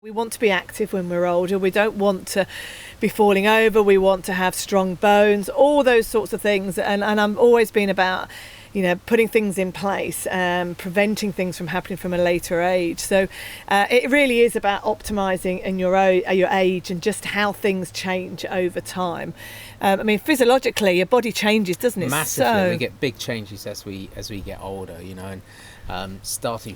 We want to be active when we're older. We don't want to be falling over. We want to have strong bones, all those sorts of things. And I'm always been about, putting things in place, preventing things from happening from a later age. So it really is about optimising in your age and just how things change over time. Physiologically, your body changes, doesn't it? Massively. So we get big changes as we get older, and starting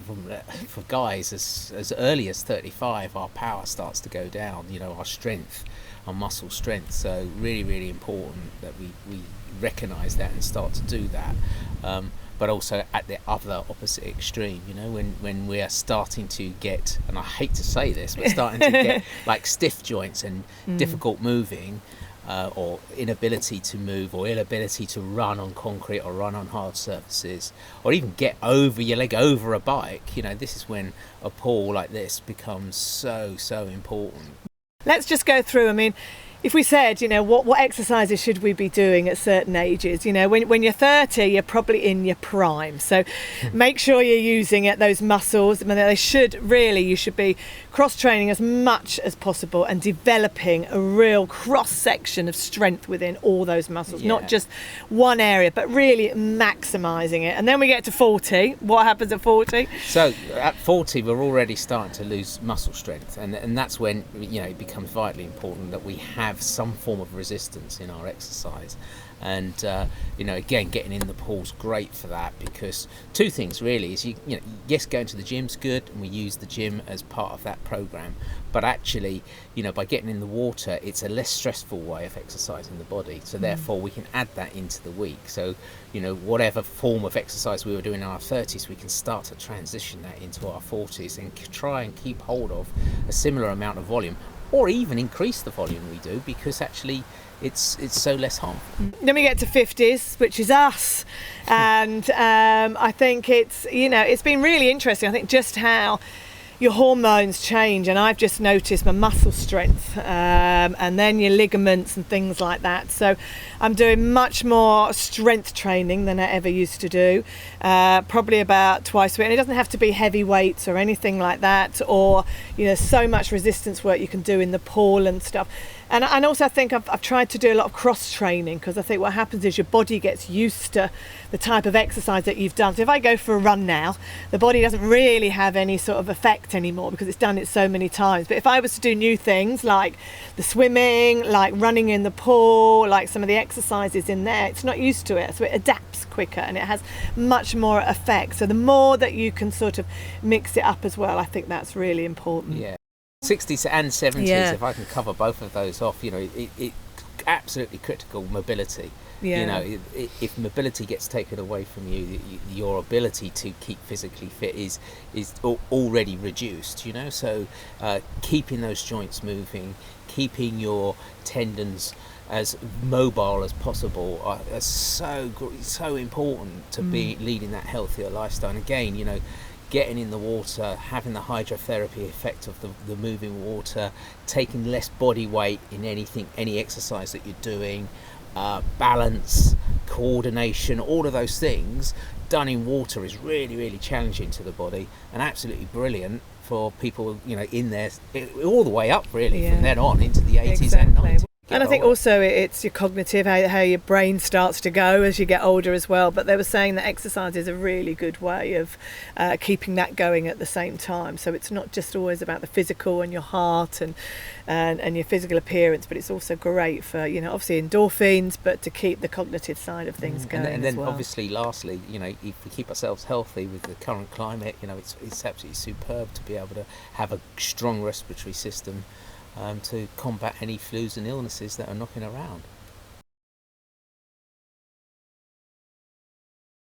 for guys as early as 35, our power starts to go down, our strength, our muscle strength. So really, really important that we recognise that and start to do that. But also at the other opposite extreme, when we are starting to get, and I hate to say this, but starting to get like stiff joints and difficult moving, or inability to move, or inability to run on concrete or run on hard surfaces, or even get over your leg over a bike, this is when a pull like this becomes so important. Let's just go through. If we said, what exercises should we be doing at certain ages? When you're 30, you're probably in your prime. So make sure you're using those muscles. You should be cross-training as much as possible and developing a real cross-section of strength within all those muscles, not just one area, but really maximising it. And then we get to 40. What happens at 40? So at 40, we're already starting to lose muscle strength. And that's when, it becomes vitally important that we have some form of resistance in our exercise. And again, getting in the pool's great for that, because two things really is yes, going to the gym's good, and we use the gym as part of that program, but actually by getting in the water, it's a less stressful way of exercising the body, so therefore we can add that into the week. So whatever form of exercise we were doing in our 30s, we can start to transition that into our 40s and try and keep hold of a similar amount of volume, or even increase the volume we do, because actually it's so less harmful. Then we get to 50s, which is us, and I think it's been really interesting. I think just how your hormones change, and I've just noticed my muscle strength, and then your ligaments and things like that. So I'm doing much more strength training than I ever used to do, probably about twice a week. And it doesn't have to be heavy weights or anything like that, or so much resistance work you can do in the pool and stuff. And also I think I've tried to do a lot of cross training, because I think what happens is your body gets used to the type of exercise that you've done. So if I go for a run now, the body doesn't really have any sort of effect anymore because it's done it so many times. But if I was to do new things like the swimming, like running in the pool, like some of the exercises in there, it's not used to it, so it adapts quicker and it has much more effect. So the more that you can sort of mix it up as well, I think that's really important. Yeah. 60s and 70s, if I can cover both of those off, it absolutely critical mobility. If mobility gets taken away from you, your ability to keep physically fit is already reduced. So keeping those joints moving, keeping your tendons as mobile as possible are so important to be leading that healthier lifestyle. And again, getting in the water, having the hydrotherapy effect of the moving water, taking less body weight in any exercise that you're doing, balance, coordination, all of those things done in water is really, really challenging to the body, and absolutely brilliant for people, in there all the way up really, from then on into the 80s and 90s. And I think also it's your cognitive, how your brain starts to go as you get older as well. But they were saying that exercise is a really good way of keeping that going at the same time. So it's not just always about the physical and your heart and your physical appearance, but it's also great for, obviously endorphins, but to keep the cognitive side of things going and then as well. Obviously, lastly, if we keep ourselves healthy with the current climate, it's absolutely superb to be able to have a strong respiratory system to combat any flus and illnesses that are knocking around.